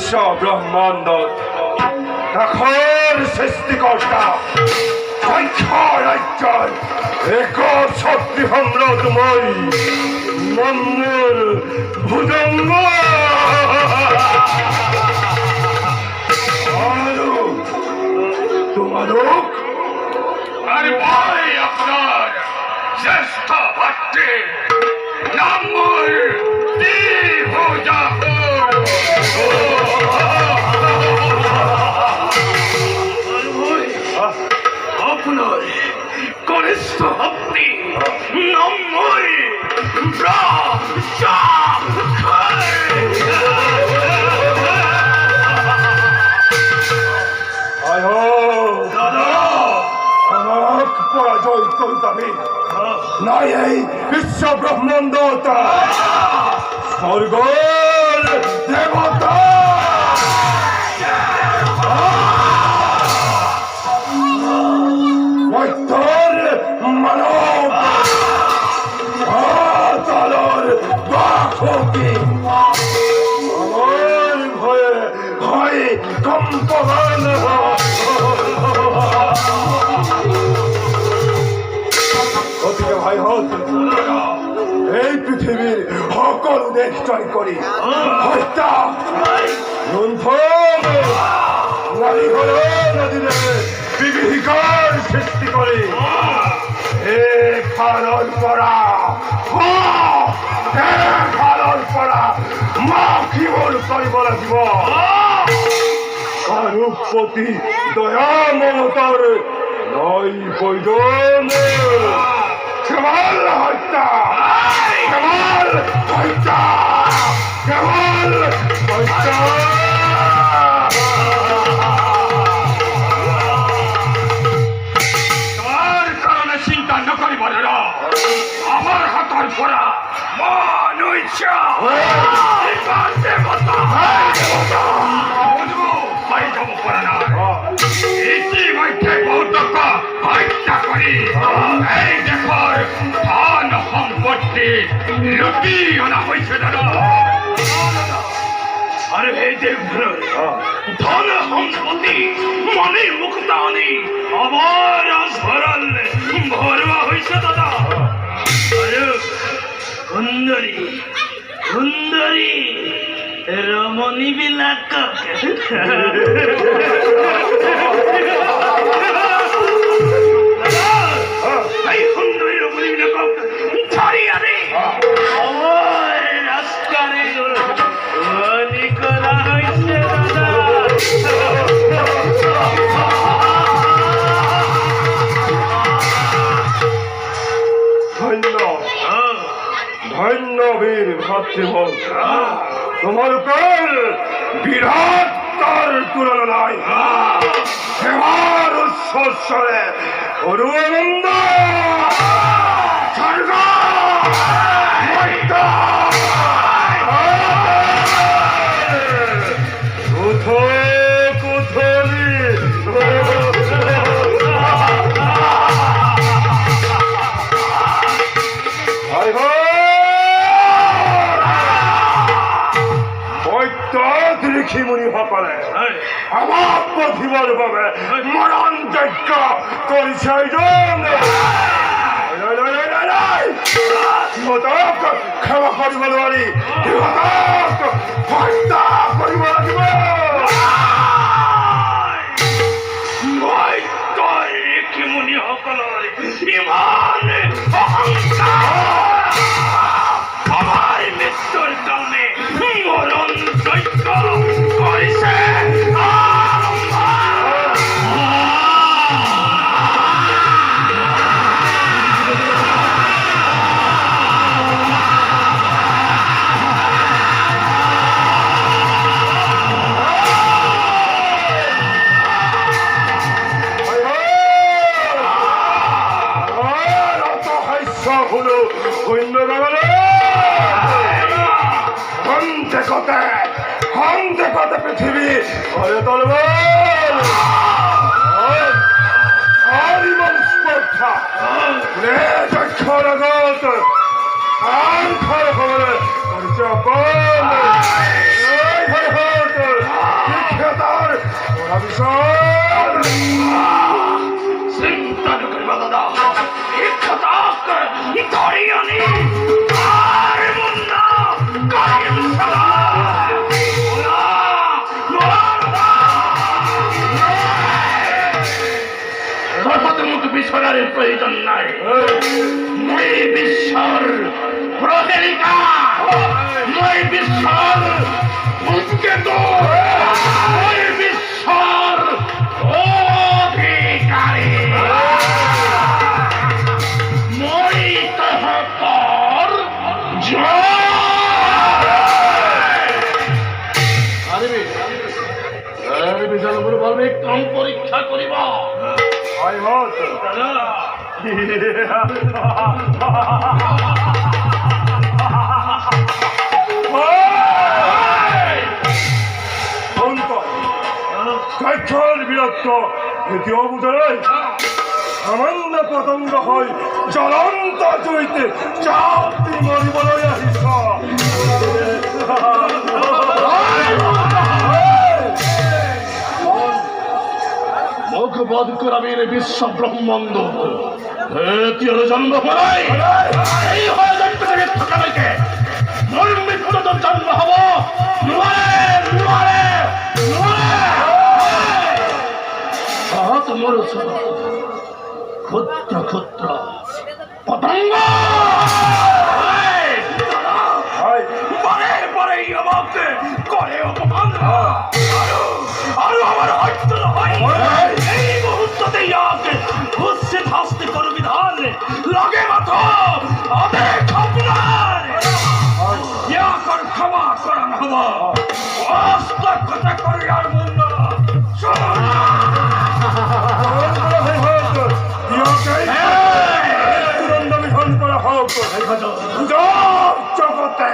বিশ্ব ব্রহ্মাণ্ড এখন সৃষ্টিকর্তা রাজ্যের এক শক্তি সম্রাটময় নম্বর ভুজঙ্গ তোমারক আরে ভাই আপনার শ্রেষ্ঠ ভক্তি নম্বর আপনার কনিষ্ঠ ভক্তি নম্বর পরাজয় করতে নাই এই বিশ্ব ব্রহ্মাণ্ডতা স্বর্গ দেবতা মানব তালর বাকি আমার ভয়ে ভয়ে কম্পমান ভাই এই পৃথিবীর সকল দেশ জয় করি হত্যা লুণ্ঠন নারী নদীরে বিভীষিকার সৃষ্টি করে খালন পড়া খালন পড়া মা কি বল করিব লাগিব রূপপতি দয়া মমতার নয় প্রয়োজন কেবল হত্যা কেবল হত্যা কেবল হত্যা তার কারণে চিন্তা ন করিব আমার হাতের পড়া মন ইচ্ছা যাব পড়া না ইতিমধ্যে বহুত হত্যা করি এই দেখর ধন সম্পত্তি লুটি অনা হয়েছে দাদা আরে এই দেখ ধন সম্পত্তি মনে মুক্তা আনি আবার ভরাল ভরবা হয়েছে দাদা সুন্দরী সুন্দরী রমণী বিলাক এই সুন্দরী রমণী বিলাক ছাড়িয়া রে রাস্তারে করা হয়েছে ধন্য ধন্য বীর ভাতৃবল তোমার উপর বিরাট তার তুলনা নাই সেবার উৎসরে অরুণন্দ স্বর্গ ঋষিমুনি সকলে আমাক পঠিবৰ বাবে মৰণ যজ্ঞ কৰিছে সিহঁতক ক্ষমা কৰিব নোৱাৰি সিহঁতক হত্যা কৰিব লাগিব ঋষিমুনি সকলৰ ইমান অহংকাৰ আমার মৃত্যুর কারণে মরণ যজ্ঞ করেছে হলো অন্য কথা পৃথিবী ঘরে তলবল স্পর্ধা দক্ষর আগত আর ঘর খবরে খেতার বিশাল চিন্তা নকরিবা দাদা ইচ্ছাতাক ইতরিয়ানি আর মুন্না কাইম সালা বিশ্বরের প্রয়োজন নাই মই বিশ্বর প্রহেলিকা মই বিশ্বর উৎকেত মই বিশ্বর অধিকারী মই তহতর জয় বিশাল বলবে কম পরীক্ষা করিবা আই মত বিরক্ত দ্বিতীয় বুঝাই সামান্য পতঙ্গ হয় জ্বলন্ত চইতে চাপ মরিবলৈ আহিছ মুখবধ করাবীর বিশ্ব ব্রহ্মাণ্ড এর জন্ম হলাই এই হয় জন্মকে থাকাকে মোর মৃত্যু জন্ম হব তোমার ক্ষুদ্র ক্ষুদ্র পতঙ্গ পরে পরে আমাকে করে অপমান আরো আমার হয়তো এই মুহূর্ততে ইয়াকে হুসে হাসতে করো বিধান লাগে মাথা আবে খবর ইয়াকর ক্ষমা করা না হবা অস্ত কথা করি আর মূল্য জগতে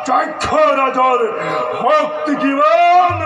চক্ষ রাজার ভক্তি জীবন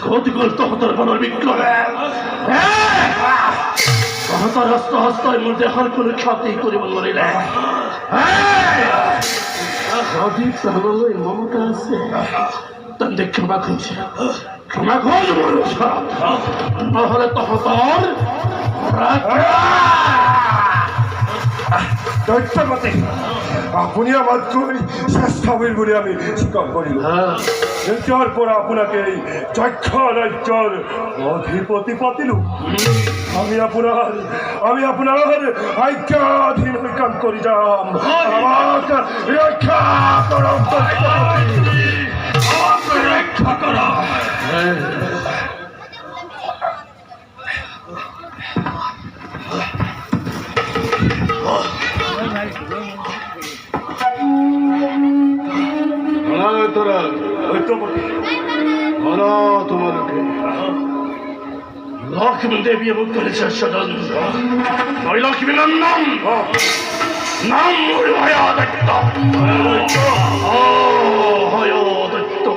ক্ষতিকর তহতার বনর বিক্রম তহতার হস্ত হস্তর মধ্যে হর কোনো ক্ষতি করিব নরিলে যদি প্রাণলয় মমতা আছে তাদের ক্ষমা খুঁজছে ক্ষমা খোঁজ মানুষ নহলে তহতার দৈত্যপতি আপুনি আমাতকৈ শ্ৰেষ্ঠবীৰ বুলি আমি স্বীকাৰ কৰিলোঁ তেতিয়াৰ পৰা আপোনাক এই যক্ষ ৰাজ্যৰ অধিপতি পাতিলোঁ আমি আপোনাৰ আজ্ঞাধীন হৈ কাম কৰি যাম আমাক ৰক্ষা কৰক রক্ষা করা তোরা দৈত্যপতি তোমাকে লক্ষ্মী দেবী এবং করেছে স্বজন ওই লক্ষ্মী নাম নাম দৈত্য দৈত্য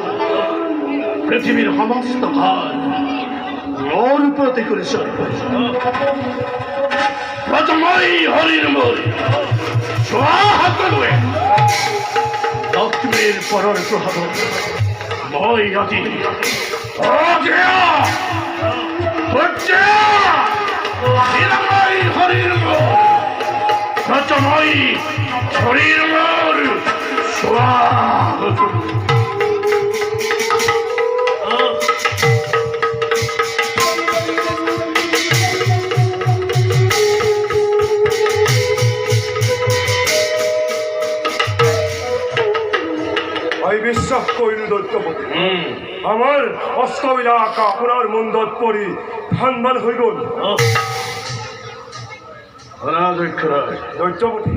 পৃথিবীর সমস্ত ভার ওর প্রতি করেছে প্রথমই হরির মূল সোহা করবে লক্ষ্মীর পরর প্রভাব মই অতি হরির মূল প্রথমই হরির মূল সোহা মই বিশ্বাস কৰিলো দৈত্যপতি আমাৰ অস্ত্ৰবিলাক আপোনাৰ মুণ্ডত পৰি ভান হৈ গ'ল দৈত্যপতি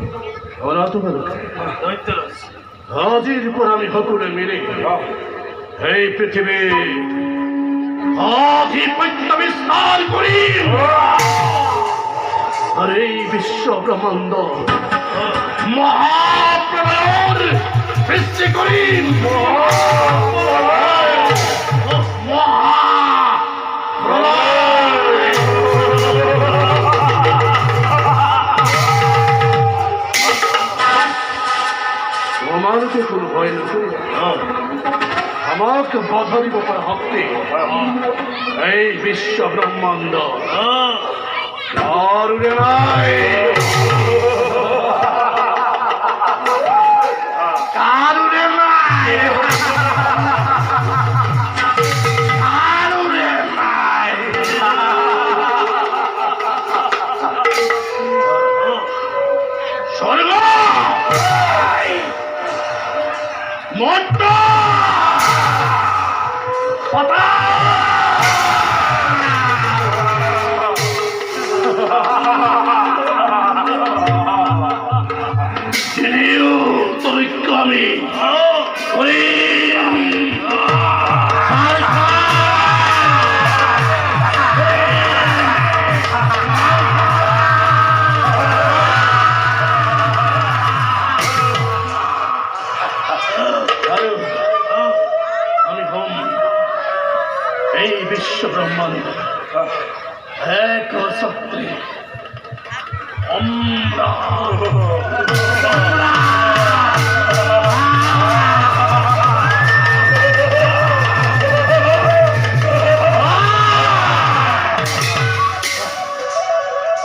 আজিৰ পৰা আমি সকলোৱে মিলি এই পৃথিৱী আধিপত্য বিস্তাৰ কৰিম আর এই বিশ্ব ব্রহ্মাণ্ড মহাপ্রলয়ের সৃষ্টি করিম আমাকে কোনো ভয় নকরি আমাকে বাধা দিব পারা হকতে এই বিশ্ব ব্রহ্মাণ্ড কারুরে নাই কারুরে নাই কারুরে নাই স্বর্গ মত পাতা আমি হম এই বিশ্ব ব্রহ্মাণ্ড এক সত্যি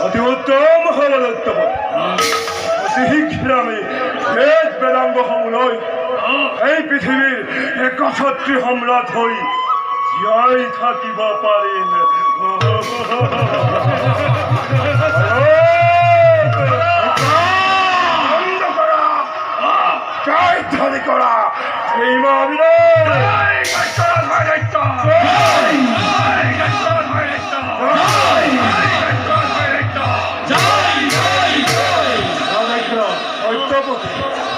অতি উত্তম হল দৈত্যপতি অতি শীঘ্ৰে আমি বেদ বেদাংগসমূহ লৈ এই পৃথিৱীৰ একছত্ৰী সম্ৰাট হৈ জীয়াই থাকিব পাৰিম জয় কৰা এই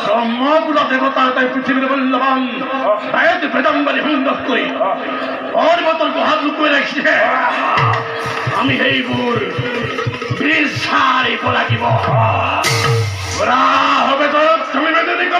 ব্রহ্মপুরা দেবতা তাই পৃথিবীর মূল্যবান বেদ বেদাঙ্গলি হুন্ডক করি ওর মতন হাত লুকিয়ে রাখছে আমি এই বুর বিষ সারি পলাকিব ওরা হবে তো তুমি বেদে দিকে